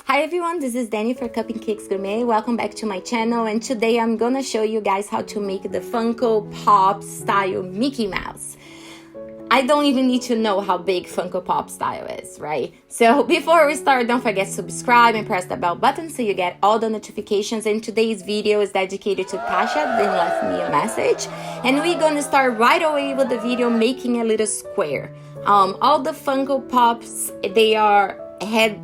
Hi everyone, this is Danny for Cupcakes Gourmet. Welcome back to my channel, and today I'm gonna show you guys how to make the Funko Pop style Mickey Mouse. I don't even need to know how big Funko Pop style is, right? So before we start, don't forget to subscribe and press the bell button so you get all the notifications. And today's video is dedicated to Tasha, then left me a message. And we're gonna start right away with the video making a little square. All the Funko Pops, they are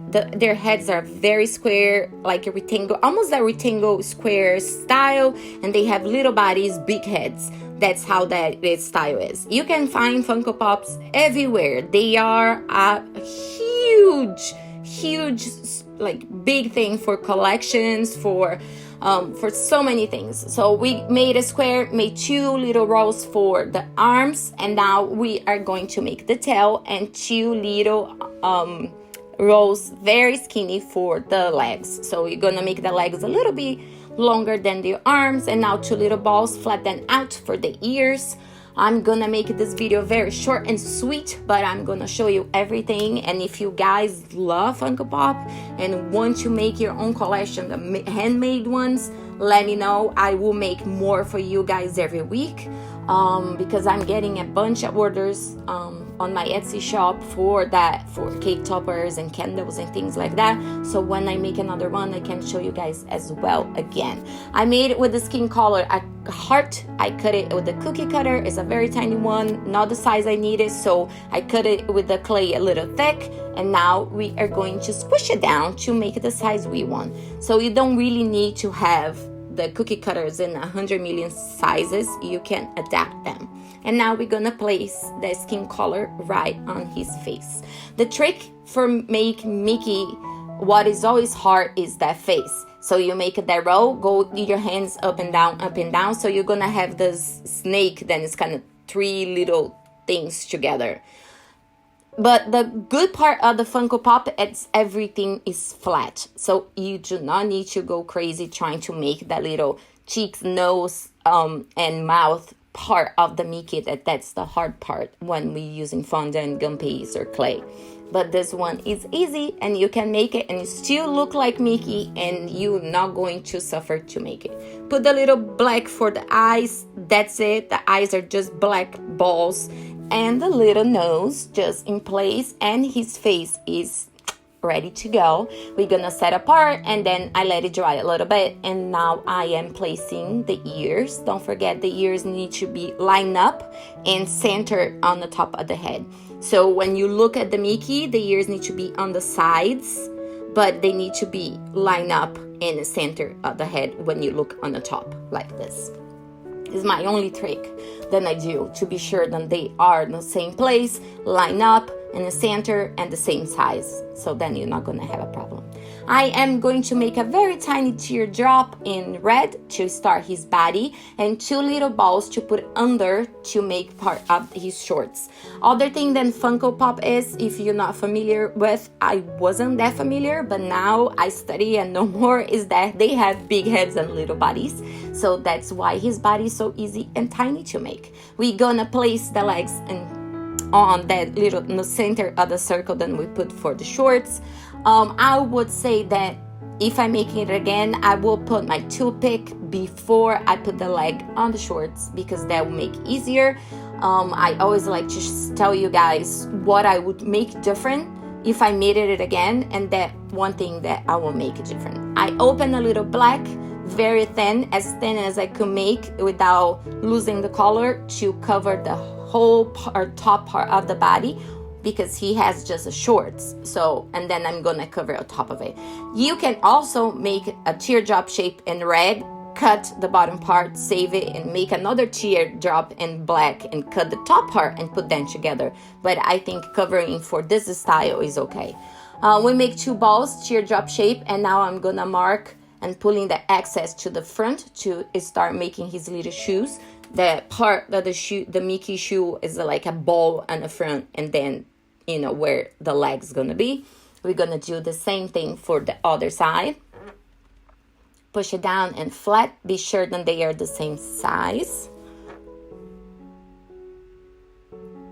their heads are very square, like a rectangle, almost a rectangle square style, and they have little bodies, big heads. That's how this style is. You can find Funko Pops everywhere. They are a huge, like big thing for collections, for so many things. So we made a square, made two little rows for the arms, and now we are going to make the tail and two little rows, very skinny, for the legs. So you're gonna make the legs a little bit longer than the arms, and now two little balls flatten out for the ears. I'm gonna make this video very short and sweet, but I'm gonna show you everything. And if you guys love Funko Pop and want to make your own collection, the handmade ones, let me know. I will make more for you guys every week, because I'm getting a bunch of orders on my Etsy shop for cake toppers and candles and things like that. So when I make another one, I can show you guys as well again. I made it with the skin color a heart. I cut it with the cookie cutter. It's a very tiny one, not the size I needed, so I cut it with the clay a little thick, and now we are going to squish it down to make it the size we want. So you don't really need to have the cookie cutters in 100 million sizes. You can adapt them. And now we're gonna place the skin color right on his face. The trick for make Mickey, what is always hard, is that face. So you make that row, go your hands up and down. So you're gonna have this snake, then it's kind of three little things together. But the good part of the Funko Pop is everything is flat. So you do not need to go crazy trying to make that little cheeks, nose, and mouth part of the Mickey. That's the hard part when we're using fondant, Gumpaste, or clay. But this one is easy, and you can make it and still look like Mickey, and you're not going to suffer to make it. Put the little black for the eyes. That's it. The eyes are just black balls, and the little nose just in place, and his face is ready to go. We're gonna set apart, and then I let it dry a little bit, and now I am placing the ears. Don't forget, the ears need to be lined up and centered on the top of the head. So when you look at the Mickey, the ears need to be on the sides, but they need to be lined up in the center of the head when you look on the top like this. Is my only trick that I do to be sure that they are in the same place, line up in the center, and the same size. So then you're not gonna have a problem. I am going to make a very tiny teardrop in red to start his body, and two little balls to put under to make part of his shorts. Other thing than Funko Pop is, if you're not familiar with, I wasn't that familiar, but now I study and know more, is that they have big heads and little bodies. So that's why his body is so easy and tiny to make. We're gonna place the legs on that little in the center of the circle that we put for the shorts. I would say that if I'm making it again, I will put my toothpick before I put the leg on the shorts, because that will make it easier. I always like to tell you guys what I would make different if I made it again, and that one thing that I will make it different. I open a little black, very thin as I could make without losing the color, to cover the whole top part of the body, because he has just a shorts. So, and then I'm gonna cover on top of it. You can also make a teardrop shape in red, cut the bottom part, save it, and make another teardrop in black and cut the top part and put them together. But I think covering for this style is okay. We make two balls, teardrop shape, and now I'm gonna mark and pulling the excess to the front to start making his little shoes. The part of the Mickey shoe is like a ball on the front, and then where the leg's gonna be. We're gonna do the same thing for the other side. Push it down and flat. Be sure that they are the same size.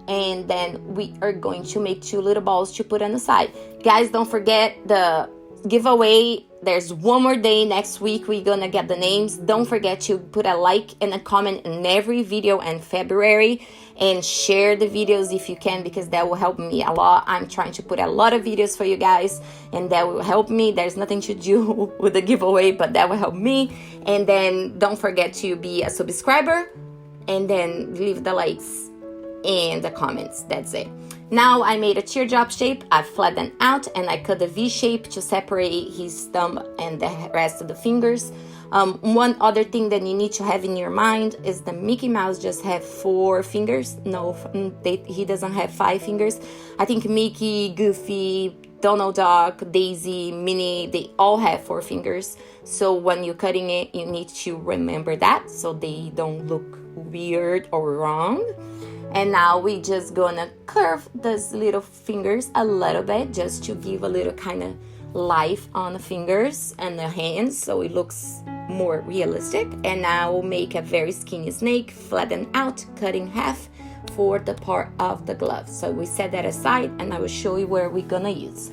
And then we are going to make two little balls to put on the side. Guys, don't forget the giveaway. There's one more day. Next week we're gonna get the names. Don't forget to put a like and a comment in every video in February, and share the videos if you can, because that will help me a lot. I'm trying to put a lot of videos for you guys, and that will help me. There's nothing to do with the giveaway, but that will help me. And then don't forget to be a subscriber, and then leave the likes and the comments. That's it. Now I made a teardrop shape. I flattened out and I cut the V shape to separate his thumb and the rest of the fingers. One other thing that you need to have in your mind is the Mickey Mouse just have 4 fingers. No, he doesn't have 5 fingers. I think Mickey, Goofy, Donald Duck, Daisy, Minnie, they all have 4 fingers. So when you're cutting it, you need to remember that so they don't look weird or wrong. And now we just gonna curve those little fingers a little bit, just to give a little kind of life on the fingers and the hands, so it looks more realistic. And now we'll make a very skinny snake, flatten out, cut in half for the part of the glove. So we set that aside, and I will show you where we're gonna use.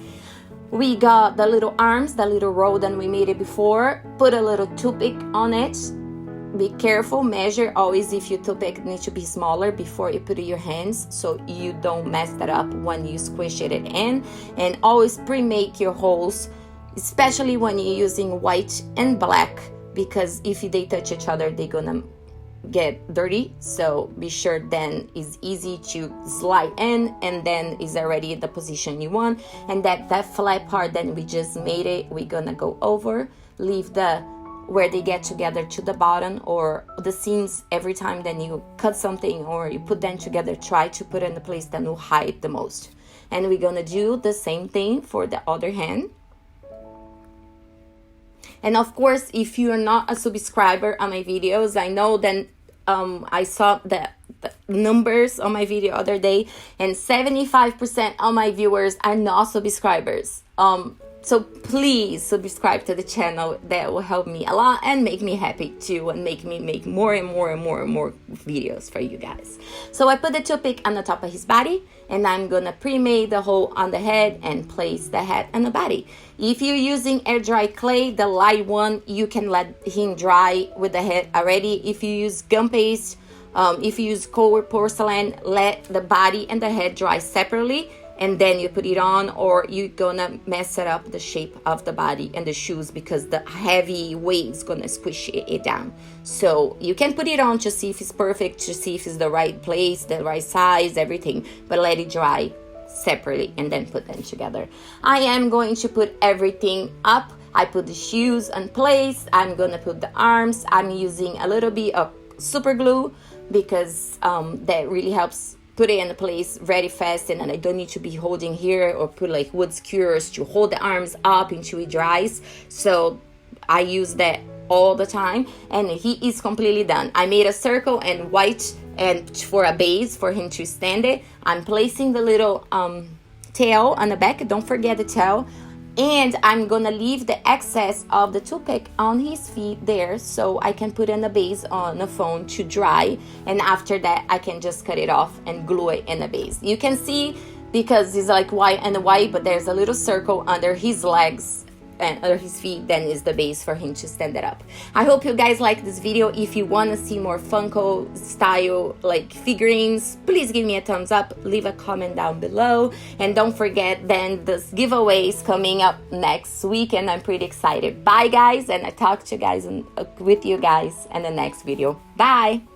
We got the little arms, the little roll that we made it before. Put a little toothpick on it. Be careful, measure always. If your toothpick needs to be smaller before you put it in your hands, so you don't mess that up when you squish it in. And always pre-make your holes, especially when you're using white and black, because if they touch each other, they're gonna get dirty. So be sure then it's easy to slide in, and then is already in the position you want. And that flat part that we just made it, we're gonna go over, leave the where they get together to the bottom, or the seams. Every time then you cut something or you put them together, try to put it in the place that will hide the most. And we're gonna do the same thing for the other hand. And of course, if you're not a subscriber on my videos, I know then I saw the numbers on my video other day, and 75% of my viewers are not subscribers. So please subscribe to the channel. That will help me a lot and make me happy too, and make me make more and more and more and more videos for you guys. So I put the toothpick on the top of his body, and I'm gonna pre-make the hole on the head and place the head and the body. If you're using air dry clay, the light one, you can let him dry with the head already. If you use Gumpaste, if you use cold porcelain, let the body and the head dry separately, and then you put it on, or you're gonna mess it up the shape of the body and the shoes, because the heavy weight is gonna squish it down. So you can put it on to see if it's perfect, to see if it's the right place, the right size, everything, but let it dry separately and then put them together. I am going to put everything up. I put the shoes in place. I'm gonna put the arms. I'm using a little bit of super glue, because that really helps put it in place very fast, and then I don't need to be holding here or put like wood skewers to hold the arms up until it dries. So I use that all the time, and he is completely done. I made a circle and white and for a base for him to stand it. I'm placing the little tail on the back. Don't forget the tail. And I'm gonna leave the excess of the toothpick on his feet there, so I can put in the base on the phone to dry. And after that, I can just cut it off and glue it in the base. You can see, because it's like white and white, but there's a little circle under his legs and under his feet, then is the base for him to stand it up. I hope you guys like this video. If you want to see more Funko style like figurines, please give me a thumbs up, leave a comment down below, and don't forget then this giveaway is coming up next week, and I'm pretty excited. Bye guys, and I talk to you guys with you guys in the next video. Bye.